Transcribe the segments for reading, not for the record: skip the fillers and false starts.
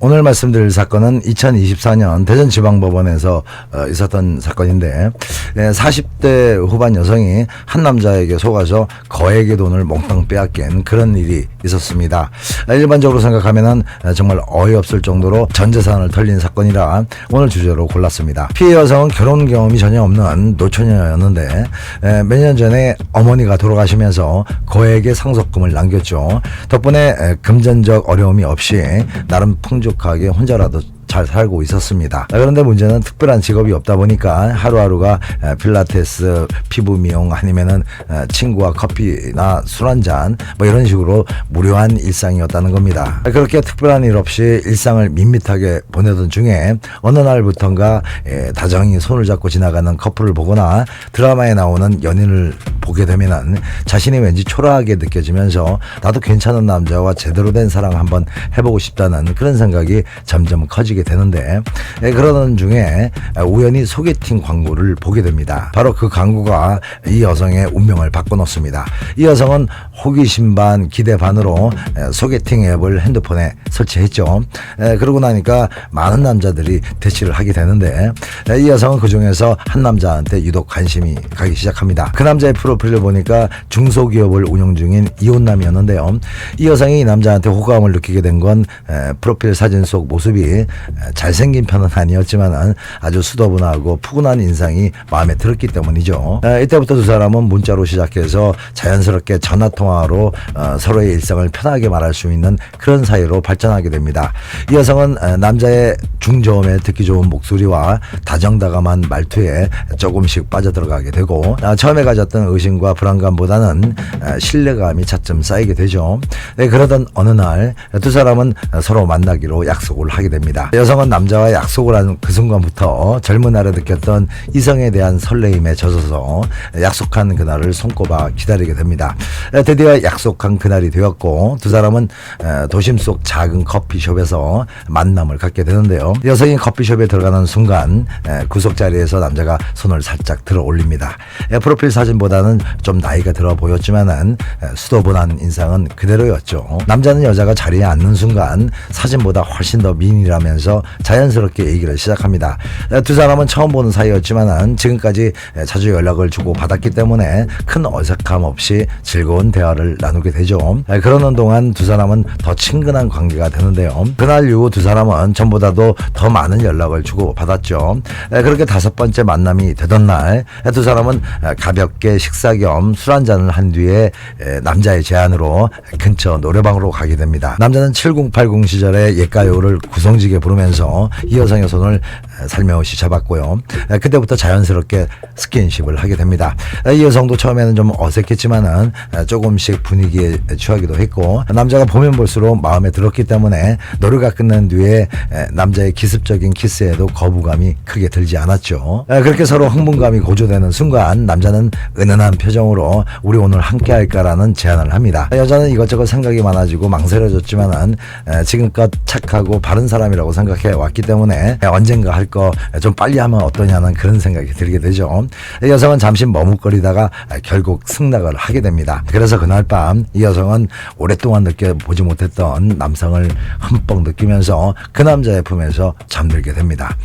오늘 말씀드릴 사건은 2024년 대전지방법원에서 있었던 사건인데 40대 후반 여성이 한 남자에게 속아서 거액의 돈을 몽땅 빼앗긴 그런 일이 있었습니다. 일반적으로 생각하면 정말 어이없을 정도로 전 재산을 털린 사건이라 오늘 주제로 골랐습니다. 피해 여성은 결혼 경험이 전혀 없는 노처녀였는데 몇 년 전에 어머니가 돌아가시면서 거액의 상속금을 남겼죠. 덕분에 금전적 어려움이 없이 나름 풍족하게 혼자라도 잘 살고 있었습니다. 그런데 문제는 특별한 직업이 없다 보니까 하루하루가 필라테스, 피부 미용 아니면은 친구와 커피나 술 한잔 뭐 이런 식으로 무료한 일상이었다는 겁니다. 그렇게 특별한 일 없이 일상을 밋밋하게 보내던 중에 어느 날부턴가 다정히 손을 잡고 지나가는 커플을 보거나 드라마에 나오는 연인을 보게 되면은 자신이 왠지 초라하게 느껴지면서 나도 괜찮은 남자와 제대로 된 사랑 한번 해보고 싶다는 그런 생각이 점점 커지게 되는데 그러던 중에 우연히 소개팅 광고를 보게 됩니다. 바로 그 광고가 이 여성의 운명을 바꿔놓습니다. 이 여성은 호기심 반 기대 반으로 소개팅 앱을 핸드폰에 설치했죠. 그러고 나니까 많은 남자들이 대치를 하게 되는데 이 여성은 그 중에서 한 남자한테 유독 관심이 가기 시작합니다. 그 남자의 프로필을 보니까 중소기업을 운영 중인 이혼남이었는데요. 이 여성이 이 남자한테 호감을 느끼게 된 건 프로필 사진 속 모습이 잘생긴 편은 아니었지만 아주 수더분하고 푸근한 인상이 마음에 들었기 때문이죠. 이때부터 두 사람은 문자로 시작해서 자연스럽게 전화통화로 서로의 일상을 편하게 말할 수 있는 그런 사이로 발전하게 됩니다. 이 여성은 남자의 중저음의 듣기 좋은 목소리와 다정다감한 말투에 조금씩 빠져들어가게 되고 처음에 가졌던 의심과 불안감보다는 신뢰감이 차츰 쌓이게 되죠. 그러던 어느 날 두 사람은 서로 만나기로 약속을 하게 됩니다. 여성은 남자와 약속을 한 그 순간부터 젊은 날에 느꼈던 이성에 대한 설레임에 젖어서 약속한 그날을 손꼽아 기다리게 됩니다. 드디어 약속한 그날이 되었고 두 사람은 도심 속 작은 커피숍에서 만남을 갖게 되는데요. 여성이 커피숍에 들어가는 순간 구석자리에서 남자가 손을 살짝 들어 올립니다. 프로필 사진보다는 좀 나이가 들어 보였지만은 수도분한 인상은 그대로였죠. 남자는 여자가 자리에 앉는 순간 사진보다 훨씬 더 미인이라면서 자연스럽게 얘기를 시작합니다. 두 사람은 처음 보는 사이였지만 지금까지 자주 연락을 주고 받았기 때문에 큰 어색함 없이 즐거운 대화를 나누게 되죠. 그러는 동안 두 사람은 더 친근한 관계가 되는데요. 그날 이후 두 사람은 전보다도 더 많은 연락을 주고 받았죠. 그렇게 5번째 만남이 되던 날 두 사람은 가볍게 식사 겸 술 한잔을 한 뒤에 남자의 제안으로 근처 노래방으로 가게 됩니다. 남자는 7080 시절의 옛가요를 구성지게 부르면서 이 여성의 손을 살며시 잡았고요. 그때부터 자연스럽게 스킨십을 하게 됩니다. 이 여성도 처음에는 좀 어색했지만은 조금씩 분위기에 취하기도 했고 남자가 보면 볼수록 마음에 들었기 때문에 노래가 끝난 뒤에 남자의 기습적인 키스에도 거부감이 크게 들지 않았죠. 그렇게 서로 흥분감이 고조되는 순간 남자는 은은한 표정으로 우리 오늘 함께 할까라는 제안을 합니다. 여자는 이것저것 생각이 많아지고 망설여졌지만은 지금껏 착하고 바른 사람이라고 생각해 왔기 때문에 언젠가 할 거 좀 빨리 하면 어떠냐는 그런 생각이 들게 되죠. 여성은 잠시 머뭇거리다가 결국 승낙을 하게 됩니다. 그래서 그날 밤 이 여성은 오랫동안 느껴보지 못했던 남성을 흠뻑 느끼면서 그 남자의 품에서 잠들게 됩니다.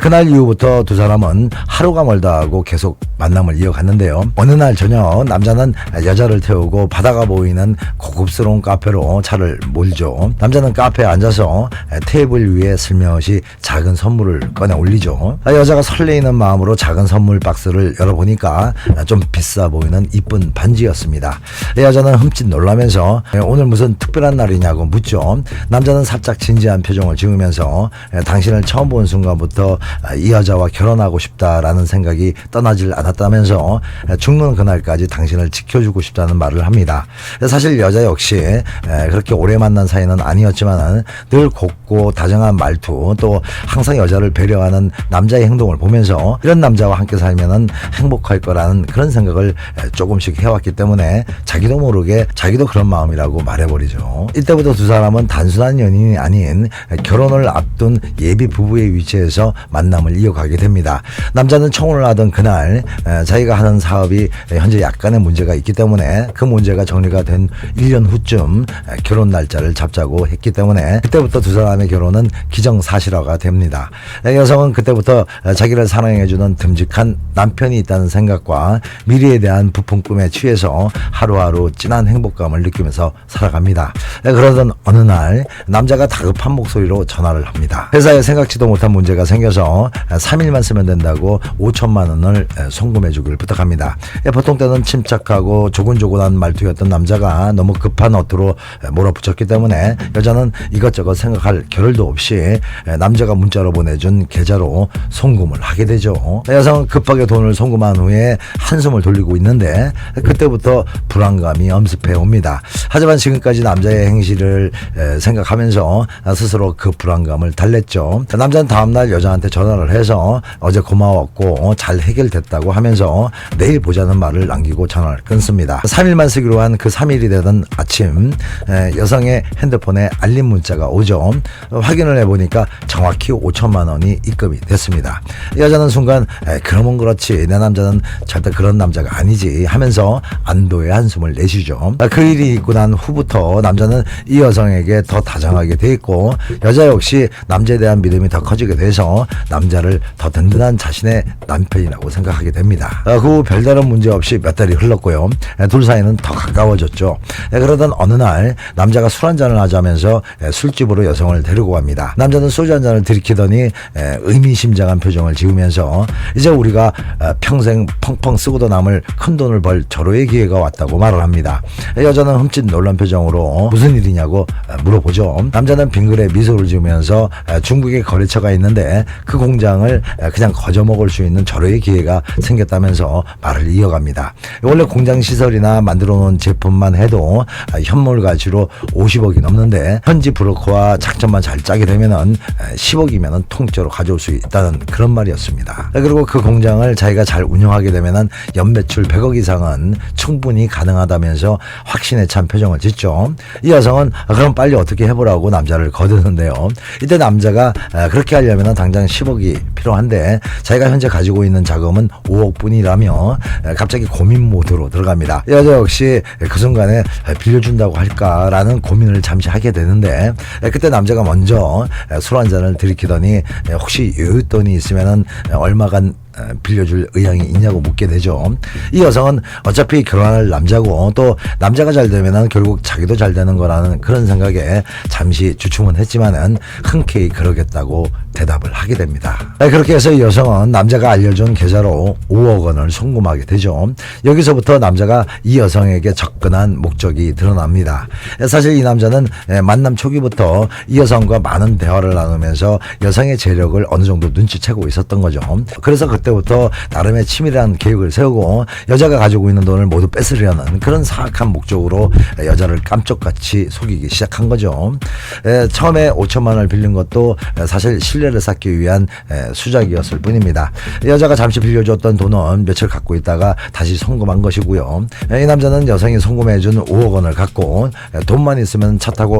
그날 이후부터 두 사람은 하루가 멀다 하고 계속 만남을 이어갔는데요. 어느 날 저녁 남자는 여자를 태우고 바다가 보이는 고급스러운 카페로 차를 몰죠. 남자는 카페에 앉아서 테이블 위에 슬며시 작은 선물을 꺼내 올리죠. 여자가 설레이는 마음으로 작은 선물 박스를 열어보니까 좀 비싸 보이는 이쁜 반지였습니다. 여자는 흠칫 놀라면서 오늘 무슨 특별한 날이냐고 묻죠. 남자는 살짝 진지한 표정을 지으면서 당신을 처음 본 순간부터 이 여자와 결혼하고 싶다라는 생각이 떠나질 않았다면서 죽는 그날까지 당신을 지켜주고 싶다는 말을 합니다. 사실 여자 역시 그렇게 오래 만난 사이는 아니었지만 늘 곱고 다정한 말투 또 항상 여자를 배려 되어가는 남자의 행동을 보면서 이런 남자와 함께 살면은 행복할 거라는 그런 생각을 조금씩 해왔기 때문에 자기도 모르게 자기도 그런 마음이라고 말해버리죠. 이때부터 두 사람은 단순한 연인이 아닌 결혼을 앞둔 예비 부부의 위치에서 만남을 이어가게 됩니다. 남자는 청혼을 하던 그날 자기가 하는 사업이 현재 약간의 문제가 있기 때문에 그 문제가 정리가 된 1년 후쯤 결혼 날짜를 잡자고 했기 때문에 그때부터 두 사람의 결혼은 기정사실화가 됩니다. 여성은 그때부터 자기를 사랑해주는 듬직한 남편이 있다는 생각과 미래에 대한 부푼 꿈에 취해서 하루하루 진한 행복감을 느끼면서 살아갑니다. 그러던 어느 날 남자가 다급한 목소리로 전화를 합니다. 회사에 생각지도 못한 문제가 생겨서 3일만 쓰면 된다고 5천만 원을 송금해 주길 부탁합니다. 보통 때는 침착하고 조곤조곤한 말투였던 남자가 너무 급한 어투로 몰아붙였기 때문에 여자는 이것저것 생각할 겨를도 없이 남자가 문자로 보내준 계좌로 송금을 하게 되죠. 여성은 급하게 돈을 송금한 후에 한숨을 돌리고 있는데 그때부터 불안감이 엄습해 옵니다. 하지만 지금까지 남자의 행실을 생각하면서 스스로 그 불안감을 달랬죠. 남자는 다음날 여자한테 전화를 해서 어제 고마웠고 잘 해결됐다고 하면서 내일 보자는 말을 남기고 전화를 끊습니다. 3일만 쓰기로 한 그 3일이 되던 아침 여성의 핸드폰에 알림 문자가 오죠. 확인을 해보니까 정확히 5천만 원이 입금이 됐습니다. 여자는 순간 그러면 그렇지 내 남자는 절대 그런 남자가 아니지 하면서 안도의 한숨을 내쉬죠. 그 일이 있고 난 후부터 남자는 이 여성에게 더 다정하게 돼 있고 여자 역시 남자에 대한 믿음이 더 커지게 돼서 남자를 더 든든한 자신의 남편이라고 생각하게 됩니다. 그 후 별다른 문제 없이 몇 달이 흘렀고요. 둘 사이는 더 가까워졌죠. 그러던 어느 날 남자가 술 한잔을 하자면서 술집으로 여성을 데리고 갑니다. 남자는 소주 한 잔을 들이키더니 의미심장한 표정을 지으면서 이제 우리가 평생 펑펑 쓰고도 남을 큰돈을 벌 절호의 기회가 왔다고 말을 합니다. 여자는 흠칫 놀란 표정으로 무슨 일이냐고 물어보죠. 남자는 빙그레 미소를 지으면서 중국에 거래처가 있는데 그 공장을 그냥 거저먹을 수 있는 절호의 기회가 생겼다면서 말을 이어갑니다. 원래 공장 시설이나 만들어 놓은 제품만 해도 현물 가치로 50억이 넘는데 현지 브로커와 작전만 잘 짜게 되면은 10억이면은 통째로 가져올 수 있다는 그런 말이었습니다. 그리고 그 공장을 자기가 잘 운영하게 되면은 연매출 100억 이상은 충분히 가능하다면서 확신에 찬 표정을 짓죠. 이 여성은 그럼 빨리 어떻게 해보라고 남자를 거드는데요. 이때 남자가 그렇게 하려면 당장 10억이 필요한데 자기가 현재 가지고 있는 자금은 5억 뿐이라며 갑자기 고민 모드로 들어갑니다. 여자 역시 그 순간에 빌려준다고 할까라는 고민을 잠시 하게 되는데 그때 남자가 먼저 술 한 잔을 들이키더니 혹시 여윳돈이 있으면은 얼마간 빌려줄 의향이 있냐고 묻게 되죠. 이 여성은 어차피 결혼할 남자고 또 남자가 잘 되면은 결국 자기도 잘 되는 거라는 그런 생각에 잠시 주춤은 했지만은 흔쾌히 그러겠다고 대답을 하게 됩니다. 그렇게 해서 이 여성은 남자가 알려준 계좌로 5억 원을 송금하게 되죠. 여기서부터 남자가 이 여성에게 접근한 목적이 드러납니다. 사실 이 남자는 만남 초기부터 이 여성과 많은 대화를 나누면서 여성의 재력을 어느 정도 눈치채고 있었던 거죠. 그래서 그때부터 나름의 치밀한 계획을 세우고 여자가 가지고 있는 돈을 모두 뺏으려는 그런 사악한 목적으로 여자를 깜짝같이 속이기 시작한 거죠. 처음에 5천만 원을 빌린 것도 사실 신뢰를 쌓기 위한 수작이었을 뿐입니다. 여자가 잠시 빌려줬던 돈은 며칠 갖고 있다가 다시 송금한 것이고요. 이 남자는 여성이 송금해준 5억 원을 갖고 돈만 있으면 차 타고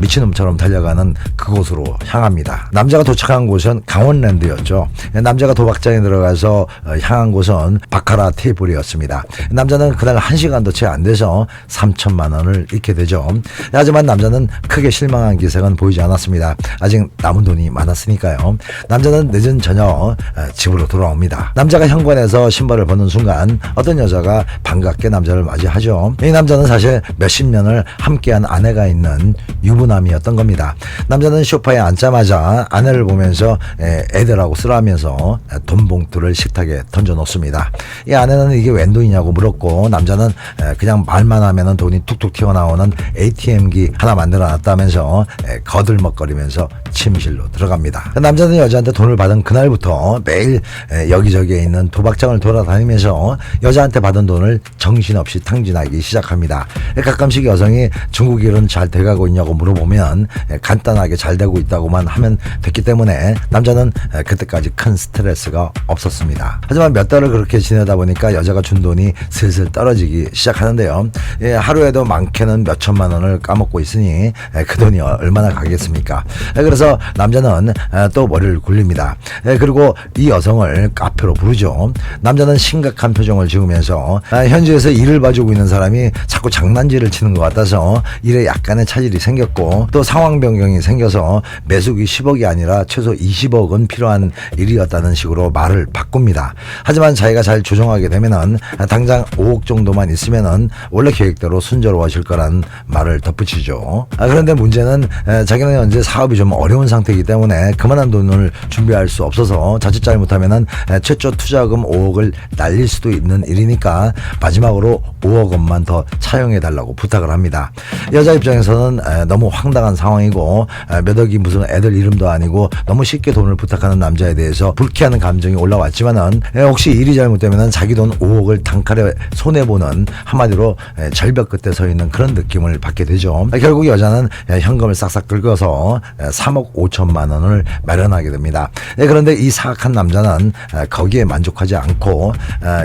미친놈처럼 달려가는 그곳으로 향합니다. 남자가 도착한 곳은 강원랜드였죠. 남자가 도박장에 들어가서 향한 곳은 바카라 테이블이었습니다. 남자는 그날 1시간도 채 안 돼서 3천만 원을 잃게 되죠. 하지만 남자는 크게 실망한 기색은 보이지 않았습니다. 아직 남은 돈이 많았으니까요. 남자는 늦은 저녁 집으로 돌아옵니다. 남자가 현관에서 신발을 벗는 순간 어떤 여자가 반갑게 남자를 맞이하죠. 이 남자는 사실 몇십 년을 함께한 아내가 있는 유부남이었던 겁니다. 남자는 소파에 앉자마자 아내를 보면서 애들하고 쓰라면서 돈 봉투를 식탁에 던져놓습니다. 이 아내는 이게 웬 돈이냐고 물었고 남자는 그냥 말만 하면 돈이 툭툭 튀어나오는 ATM기 하나 만들어놨다면서 거들먹거리면서 침실로 들어갑니다. 했습니다. 남자는 여자한테 돈을 받은 그날부터 매일 여기저기에 있는 도박장을 돌아다니면서 여자한테 받은 돈을 정신없이 탕진하기 시작합니다. 가끔씩 여성이 중국 일은 잘 돼가고 있냐고 물어보면 간단하게 잘 되고 있다고만 하면 됐기 때문에 남자는 그때까지 큰 스트레스가 없었습니다. 하지만 몇 달을 그렇게 지내다 보니까 여자가 준 돈이 슬슬 떨어지기 시작하는데요. 하루에도 많게는 몇 천만 원을 까먹고 있으니 그 돈이 얼마나 가겠습니까? 그래서 남자는 또 머리를 굴립니다. 그리고 이 여성을 카페로 부르죠. 남자는 심각한 표정을 지으면서 현지에서 일을 봐주고 있는 사람이 자꾸 장난질을 치는 것 같아서 일에 약간의 차질이 생겼고 또 상황 변경이 생겨서 매수기 10억이 아니라 최소 20억은 필요한 일이었다는 식으로 말을 바꿉니다. 하지만 자기가 잘 조정하게 되면은 당장 5억 정도만 있으면은 원래 계획대로 순조로워질 거란 말을 덧붙이죠. 그런데 문제는 자기는 현재 사업이 좀 어려운 상태이기 때문에 그만한 돈을 준비할 수 없어서 자칫 잘못하면은 최초 투자금 5억을 날릴 수도 있는 일이니까 마지막으로 5억 원만 더 차용해 달라고 부탁을 합니다. 여자 입장에서는 너무 황당한 상황이고 몇 억이 무슨 애들 이름도 아니고 너무 쉽게 돈을 부탁하는 남자에 대해서 불쾌한 감정이 올라왔지만은 혹시 일이 잘못되면은 자기 돈 5억을 단칼에 손해보는 한마디로 절벽 끝에 서 있는 그런 느낌을 받게 되죠. 결국 여자는 현금을 싹싹 긁어서 3억 5천만 원을 마련하게 됩니다. 그런데 이 사악한 남자는 거기에 만족하지 않고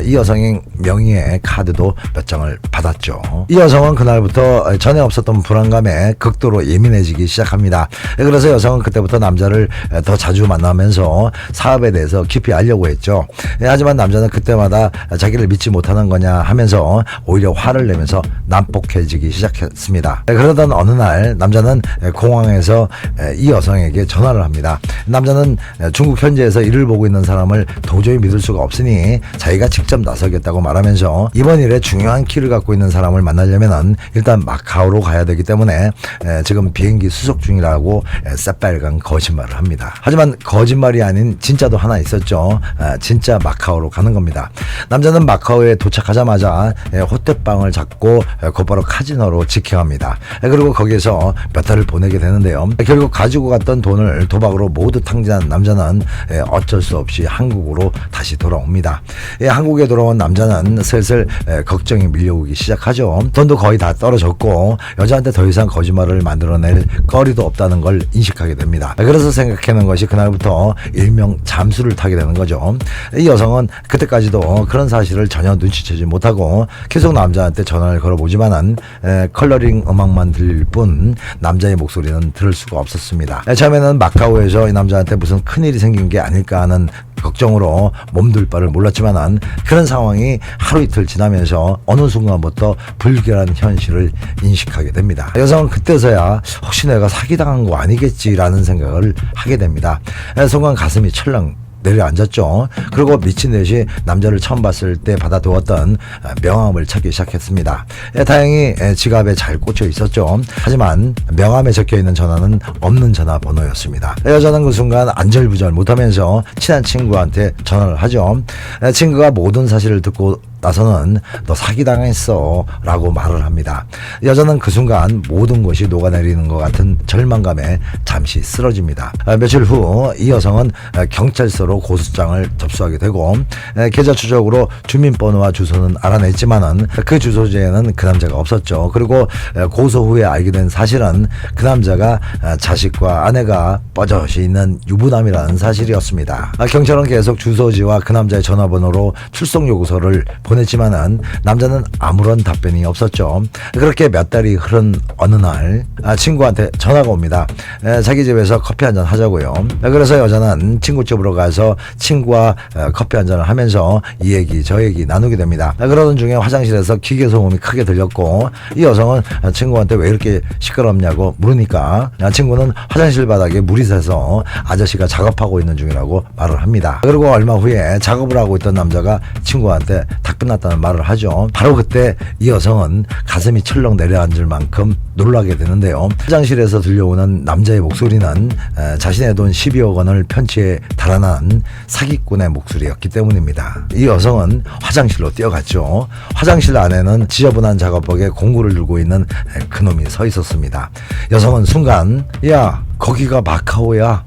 이 여성의 명의의 카드도 몇 장을 받았죠. 이 여성은 그날부터 전에 없었던 불안감에 극도로 예민해지기 시작합니다. 그래서 여성은 그때부터 남자를 더 자주 만나면서 사업에 대해서 깊이 알려고 했죠. 하지만 남자는 그때마다 자기를 믿지 못하는 거냐 하면서 오히려 화를 내면서 난폭해지기 시작했습니다. 그러던 어느 날 남자는 공항에서 이 여성에게 전화를 합니다. 남자는 중국 현지에서 일을 보고 있는 사람을 도저히 믿을 수가 없으니 자기가 직접 나서겠다고 말하면서 이번 일에 중요한 키를 갖고 있는 사람을 만나려면 일단 마카오로 가야 되기 때문에 지금 비행기 수속 중이라고 새빨간 거짓말을 합니다. 하지만 거짓말이 아닌 진짜도 하나 있었죠. 진짜 마카오로 가는 겁니다. 남자는 마카오에 도착하자마자 호텔방을 잡고 곧바로 카지노로 직행합니다. 그리고 거기에서 몇 달을 보내게 되는데요. 결국 가지고 갔던 돈을 도박으로 모두 탕진한 남자는 어쩔 수 없이 한국으로 다시 돌아옵니다. 한국에 돌아온 남자는 슬슬 걱정이 밀려오기 시작하죠. 돈도 거의 다 떨어졌고 여자한테 더 이상 거짓말을 만들어낼 거리도 없다는 걸 인식하게 됩니다. 그래서 생각해낸 것이 그날부터 일명 잠수를 타게 되는 거죠. 이 여성은 그때까지도 그런 사실을 전혀 눈치채지 못하고 계속 남자한테 전화를 걸어보지만은 컬러링 음악만 들릴 뿐 남자의 목소리는 들을 수가 없었습니다. 처음에는 마카오에서 이 남자한테 무슨 큰일이 생긴 게 아닐까 하는 걱정으로 몸둘 바를 몰랐지만은 그런 상황이 하루 이틀 지나면서 어느 순간부터 불길한 현실을 인식하게 됩니다. 여성은 그때서야 혹시 내가 사기당한 거 아니겠지라는 생각을 하게 됩니다. 순간 가슴이 철렁 내려앉았죠. 그리고 미친 듯이 남자를 처음 봤을 때 받아두었던 명함을 찾기 시작했습니다. 다행히 지갑에 잘 꽂혀 있었죠. 하지만 명함에 적혀있는 전화는 없는 전화번호였습니다. 여자는 그 순간 안절부절 못하면서 친한 친구한테 전화를 하죠. 친구가 모든 사실을 듣고 나서는 너 사기당했어 라고 말을 합니다. 여자는 그 순간 모든 것이 녹아내리는 것 같은 절망감에 잠시 쓰러집니다. 며칠 후 이 여성은 경찰서로 고소장을 접수하게 되고 계좌 추적으로 주민번호와 주소는 알아냈지만은 그 주소지에는 그 남자가 없었죠. 그리고 고소 후에 알게 된 사실은 그 남자가 자식과 아내가 뻗어시 있는 유부남이라는 사실이었습니다. 경찰은 계속 주소지와 그 남자의 전화번호로 출석 요구서를 보냈지만은 남자는 아무런 답변이 없었죠. 그렇게 몇 달이 흐른 어느 날 친구한테 전화가 옵니다. 자기 집에서 커피 한잔 하자고요. 그래서 여자는 친구 집으로 가서 친구와 커피 한잔을 하면서 이 얘기 저 얘기 나누게 됩니다. 그러던 중에 화장실에서 기계 소음이 크게 들렸고 이 여성은 친구한테 왜 이렇게 시끄럽냐고 물으니까 친구는 화장실 바닥에 물이 새서 아저씨가 작업하고 있는 중이라고 말을 합니다. 그리고 얼마 후에 작업을 하고 있던 남자가 친구한테 끝났다는 말을 하죠. 바로 그때 이 여성은 가슴이 철렁 내려앉을 만큼 놀라게 되는데요. 화장실에서 들려오는 남자의 목소리는 자신의 돈 12억 원을 편취해 달아난 사기꾼의 목소리였기 때문입니다. 이 여성은 화장실로 뛰어갔죠. 화장실 안에는 지저분한 작업복에 공구를 들고 있는 그놈이 서 있었습니다. 여성은 순간 야 거기가 마카오야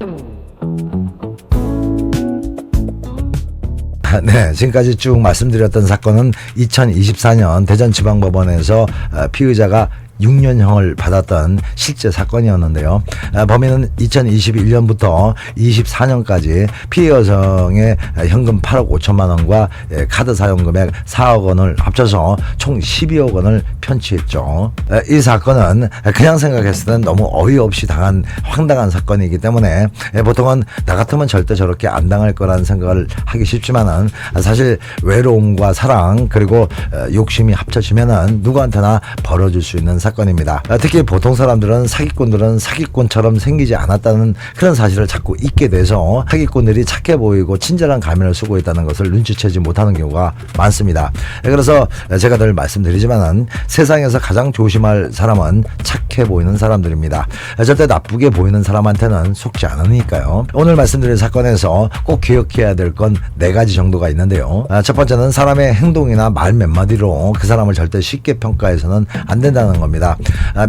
네, 지금까지 쭉 말씀드렸던 사건은 2024년 대전지방법원에서 피의자가 6년형을 받았던 실제 사건이었는데요. 범인은 2021년부터 24년까지 피해 여성의 현금 8억 5천만 원과 카드 사용 금액 4억 원을 합쳐서 총 12억 원을 편취했죠. 이 사건은 그냥 생각했을 땐 너무 어이없이 당한 황당한 사건이기 때문에 보통은 나 같으면 절대 저렇게 안 당할 거라는 생각을 하기 쉽지만은 사실 외로움과 사랑 그리고 욕심이 합쳐지면은 누구한테나 벌어질 수 있는 사건입니다. 특히 보통 사람들은 사기꾼들은 사기꾼처럼 생기지 않았다는 그런 사실을 자꾸 잊게 돼서 사기꾼들이 착해 보이고 친절한 가면을 쓰고 있다는 것을 눈치채지 못하는 경우가 많습니다. 그래서 제가 늘 말씀드리지만은 세상에서 가장 조심할 사람은 착해 보이는 사람들입니다. 절대 나쁘게 보이는 사람한테는 속지 않으니까요. 오늘 말씀드린 사건에서 꼭 기억해야 될 건 4가지 정도가 있는데요. 첫 번째는 사람의 행동이나 말 몇 마디로 그 사람을 절대 쉽게 평가해서는 안 된다는 겁니다.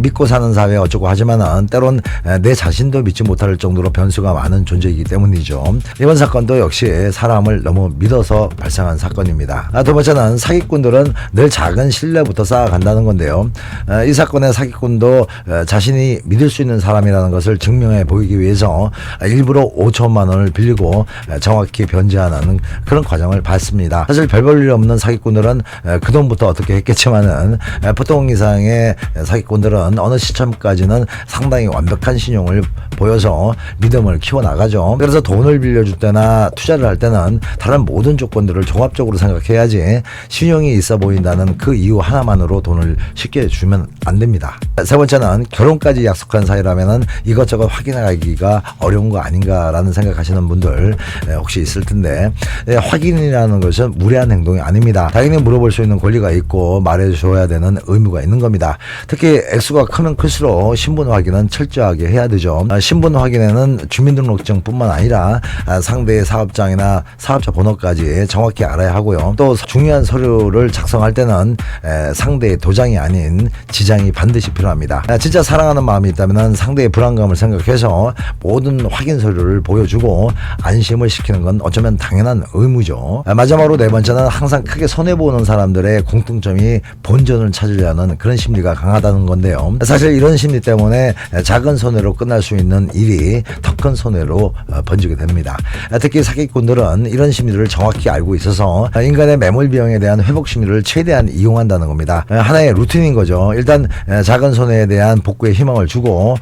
믿고 사는 사회 어쩌고 하지만은 때론 내 자신도 믿지 못할 정도로 변수가 많은 존재이기 때문이죠. 이번 사건도 역시 사람을 너무 믿어서 발생한 사건입니다. 두 번째는 사기꾼들은 늘 작은 신뢰부터 쌓아간다는 건데요. 이 사건의 사기꾼도 자신이 믿을 수 있는 사람이라는 것을 증명해 보이기 위해서 일부러 5천만 원을 빌리고 정확히 변제하는 그런 과정을 밟습니다. 사실 별 볼 일 없는 사기꾼들은 그 돈부터 어떻게 했겠지만은 보통 이상의 사기꾼들은 어느 시점까지는 상당히 완벽한 신용을 보여서 믿음을 키워나가죠. 그래서 돈을 빌려줄 때나 투자를 할 때는 다른 모든 조건들을 종합적으로 생각해야지 신용이 있어 보인다는 그 이유 하나만으로 돈을 쉽게 주면 안 됩니다. 세 번째는 결혼까지 약속한 사이라면은 이것저것 확인하기가 어려운 거 아닌가라는 생각하시는 분들 혹시 있을 텐데 확인이라는 것은 무례한 행동이 아닙니다. 당연히 물어볼 수 있는 권리가 있고 말해줘야 되는 의무가 있는 겁니다. 특히 액수가 크면 클수록 신분 확인은 철저하게 해야 되죠. 신분 확인에는 주민등록증뿐만 아니라 상대의 사업장이나 사업자 번호까지 정확히 알아야 하고요. 또 중요한 서류를 작성할 때는 상대의 도장이 아닌 지장이 반드시 필요합니다. 진짜 사랑하는 마음이 있다면 상대의 불안감을 생각해서 모든 확인 서류를 보여주고 안심을 시키는 건 어쩌면 당연한 의무죠. 마지막으로 네 번째는 항상 크게 손해보는 사람들의 공통점이 본전을 찾으려는 그런 심리가 강하다는 건데요. 사실 이런 심리 때문에 작은 손해로 끝날 수 있는 일이 더 큰 손해로 번지게 됩니다. 특히 사기꾼들은 이런 심리를 정확히 알고 있어서 인간의 매몰 비용에 대한 회복 심리를 최대한 이용한다는 겁니다. 하나의 루틴인 거죠. 일단 작은 손해에 대한 복구의 희망을 주고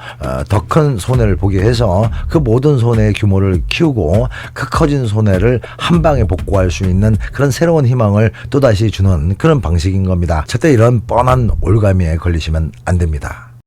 더 큰 손해를 보게 해서 그 모든 손해의 규모를 키우고 그 커진 손해를 한 방에 복구할 수 있는 그런 새로운 희망을 또다시 주는 그런 방식인 겁니다. 절대 이런 뻔한 올가미에 걸리시면 안 됩니다.